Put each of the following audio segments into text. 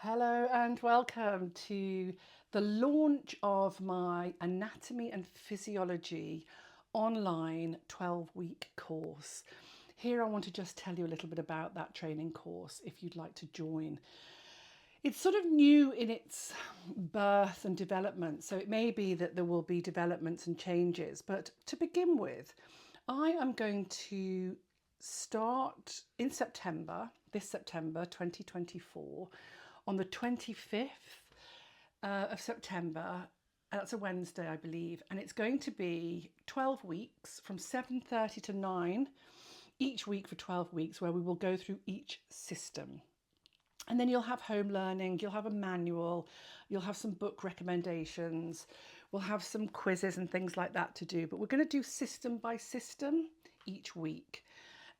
Hello and welcome to the launch of my Anatomy and Physiology online 12-week course. Here I want to just tell you a little bit about that training course if you'd like to join. It's sort of new in its birth and development, so it may be that there will be developments and changes, but to begin with, I am going to start in this September 2024, on the 25th of September. That's a Wednesday, I believe, and it's going to be 12 weeks from 7:30 to 9 each week for 12 weeks, where we will go through each system. And then you'll have home learning, you'll have a manual, you'll have some book recommendations, we'll have some quizzes and things like that to do. But we're going to do system by system each week.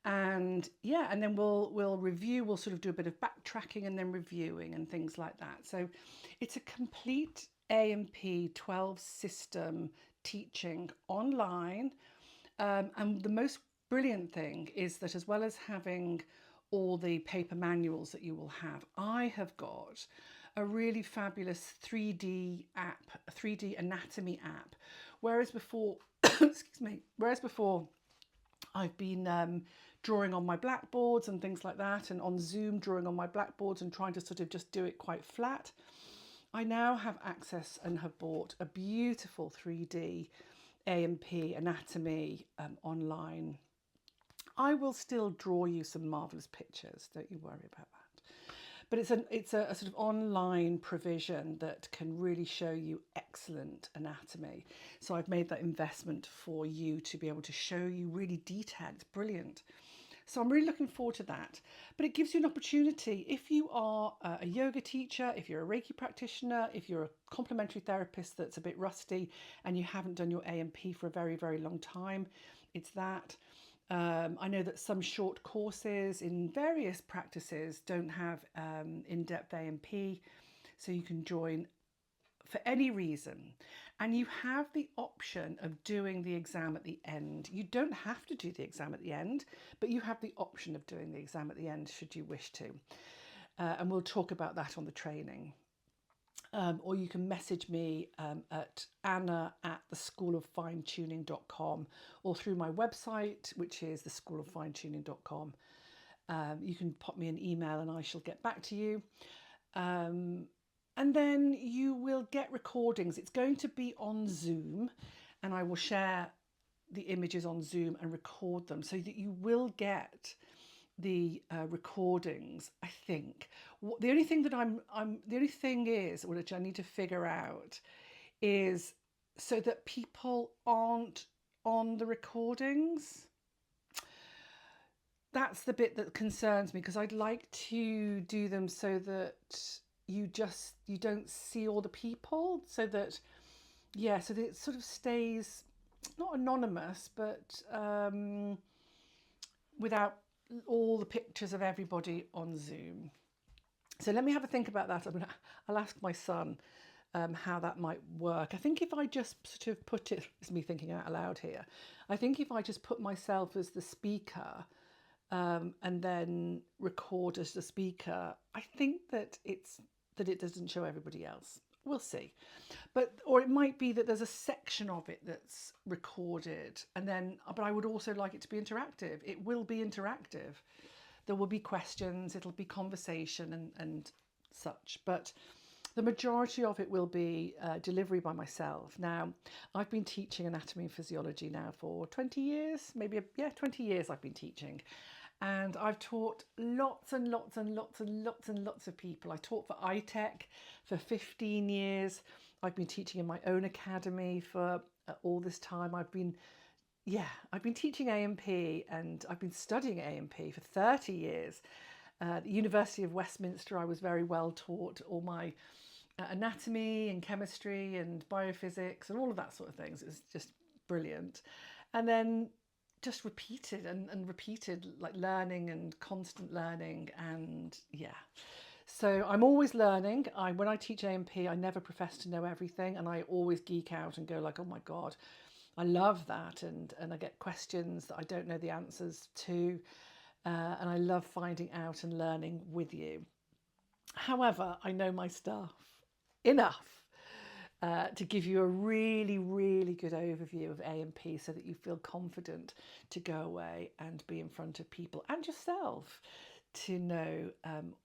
And yeah, and then we'll review, we'll sort of do a bit of backtracking and then reviewing and things like that. So it's a complete A&P 12 system teaching online. And the most brilliant thing is that, as well as having all the paper manuals that you will have, I have got a really fabulous 3D app, a 3D anatomy app. Whereas before, whereas before I've been drawing on my blackboards and things like that, and on Zoom drawing on my blackboards and trying to sort of just do it quite flat. I now have access and have bought a beautiful 3D A&P anatomy online. I will still draw you some marvellous pictures, don't you worry about that. But it's a sort of online provision that can really show you excellent anatomy. So I've made that investment for you to be able to show you really detailed. It's brilliant. So I'm really looking forward to that. But it gives you an opportunity, if you are a yoga teacher, if you're a Reiki practitioner, if you're a complementary therapist that's a bit rusty and you haven't done your A&P for a very, very long time, it's that. I know that some short courses in various practices don't have in-depth A&P, so you can join for any reason. And you have the option of doing the exam at the end. You don't have to do the exam at the end, but you have the option of doing the exam at the end should you wish to. And we'll talk about that on the training. Or you can message me at anna@theschooloffinetuning.com, or through my website, which is theschooloffinetuning.com. You can pop me an email and I shall get back to you. And then you will get recordings. It's going to be on Zoom, and I will share the images on Zoom and record them so that you will get the recordings. I think the only thing that the only thing is, which I need to figure out, is so that people aren't on the recordings. That's the bit that concerns me, because I'd like to do them so that you don't see all the people, so that so that it sort of stays not anonymous, but without all the pictures of everybody on Zoom. So let me have a think about that. I'll ask my son how that might work. I think if I just sort of put it, it's me thinking out loud here, I think if I just put myself as the speaker and then record as the speaker, I think that it doesn't show everybody else. We'll see. Or it might be that there's a section of it that's recorded, but I would also like it to be interactive. It will be interactive. There will be questions, it'll be conversation and such, but the majority of it will be delivery by myself. Now, I've been teaching anatomy and physiology now for 20 years, 20 years I've been teaching. And I've taught lots and lots and lots and lots and lots of people. I taught for iTech for 15 years. I've been teaching in my own academy for all this time. I've been teaching A&P, and I've been studying A&P for 30 years. At the University of Westminster, I was very well taught all my anatomy and chemistry and biophysics and all of that sort of things. It was just brilliant. And then just repeated and repeated, like learning and constant learning. And so I'm always learning. When I teach A&P, I never profess to know everything, and I always geek out and go like, oh my God, I love that. And I get questions that I don't know the answers to. And I love finding out and learning with you. However, I know my stuff enough to give you a really, really good overview of A&P so that you feel confident to go away and be in front of people and yourself to know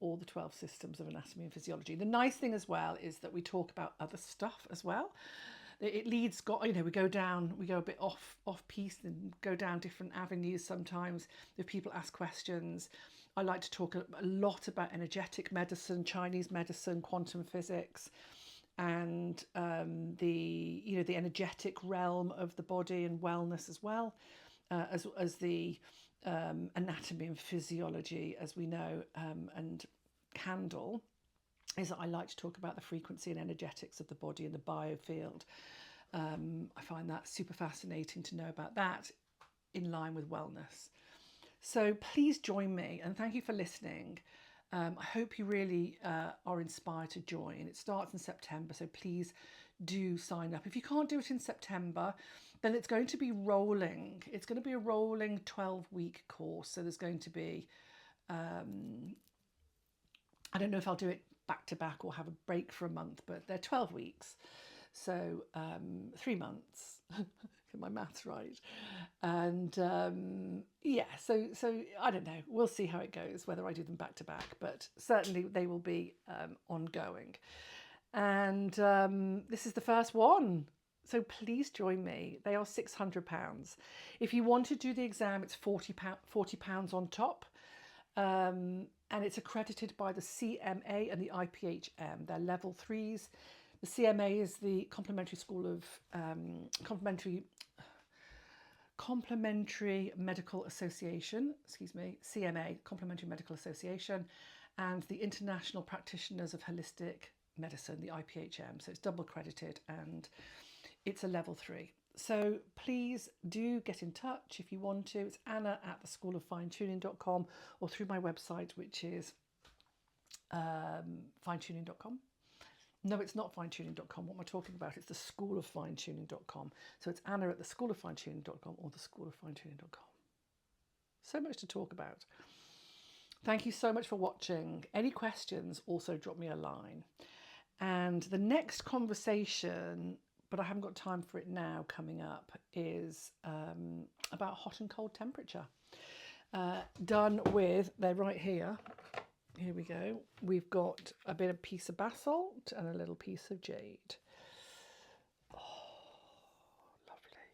all the 12 systems of anatomy and physiology. The nice thing as well is that we talk about other stuff as well. It leads, we go a bit off piece and go down different avenues sometimes if people ask questions. I like to talk a lot about energetic medicine, Chinese medicine, quantum physics, and the energetic realm of the body and wellness as well, as the anatomy and physiology, as we know and handle, is that I like to talk about the frequency and energetics of the body and the biofield. I find that super fascinating to know about that in line with wellness. So please join me, and thank you for listening. I hope you really are inspired to join. It starts in September, so please do sign up. If you can't do it in September, then it's going to be rolling. It's going to be a rolling 12-week course. So there's going to be, I don't know if I'll do it back to back or have a break for a month, but they're 12 weeks. So 3 months, get my maths right. And yeah, so I don't know. We'll see how it goes, whether I do them back to back, but certainly they will be ongoing. And this is the first one. So please join me. They are £600. If you want to do the exam, it's £40 on top. And it's accredited by the CMA and the IPHM. They're level 3s. The CMA is the Complementary School of Complementary Medical Association, CMA, Complementary Medical Association, and the International Practitioners of Holistic Medicine, the IPHM. So it's double accredited and it's a level 3. So please do get in touch if you want to. It's anna@theschooloffinetuning.com or through my website, which is finetuning.com. No, it's not finetuning.com. What am I talking about? It's the schooloffinetuning.com. So it's anna@theschooloffinetuning.com or theschooloffinetuning.com. So much to talk about. Thank you so much for watching. Any questions, also drop me a line. And the next conversation, but I haven't got time for it now, coming up is about hot and cold temperature. Done with, they're right here. Here we go. We've got a bit of piece of basalt and a little piece of jade. Oh, lovely.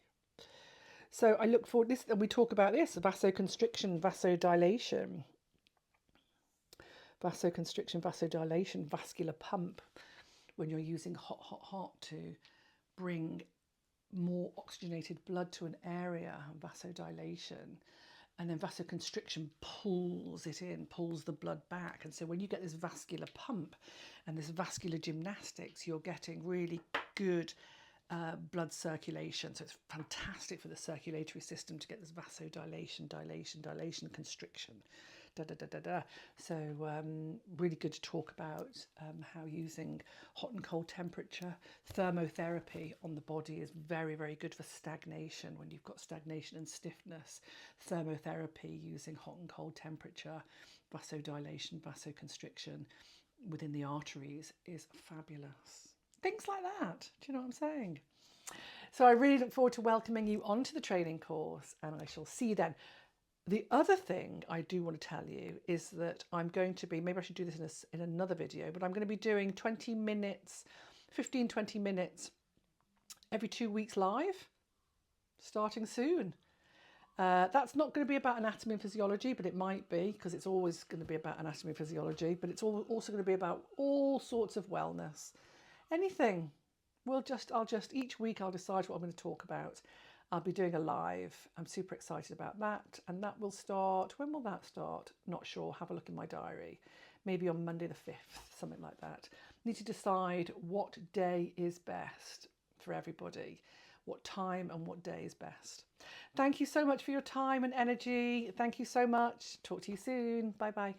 So I look forward to this, and we talk about this, vasoconstriction, vasodilation. Vasoconstriction, vasodilation, vascular pump, when you're using hot to bring more oxygenated blood to an area, vasodilation. And then vasoconstriction pulls it in, pulls the blood back. And so when you get this vascular pump and this vascular gymnastics, you're getting really good blood circulation. So it's fantastic for the circulatory system to get this vasodilation, dilation, constriction. So really good to talk about how using hot and cold temperature thermotherapy on the body is very, very good for stagnation. When you've got stagnation and stiffness, thermotherapy using hot and cold temperature, vasodilation, vasoconstriction within the arteries is fabulous. Things like that. Do you know what I'm saying? So I really look forward to welcoming you onto the training course, and I shall see you then. The other thing I do want to tell you is that I'm going to be, maybe I should do this in another video, but I'm going to be doing 20 minutes, 15-20 minutes every 2 weeks live, starting soon. That's not going to be about anatomy and physiology, but it might be, because it's always going to be about anatomy and physiology, but it's also going to be about all sorts of wellness. Anything. Each week I'll decide what I'm going to talk about. I'll be doing a live. I'm super excited about that. And that will start, when will that start? Not sure. Have a look in my diary. Maybe on Monday the 5th, something like that. Need to decide what day is best for everybody. What time and what day is best. Thank you so much for your time and energy. Thank you so much. Talk to you soon. Bye bye.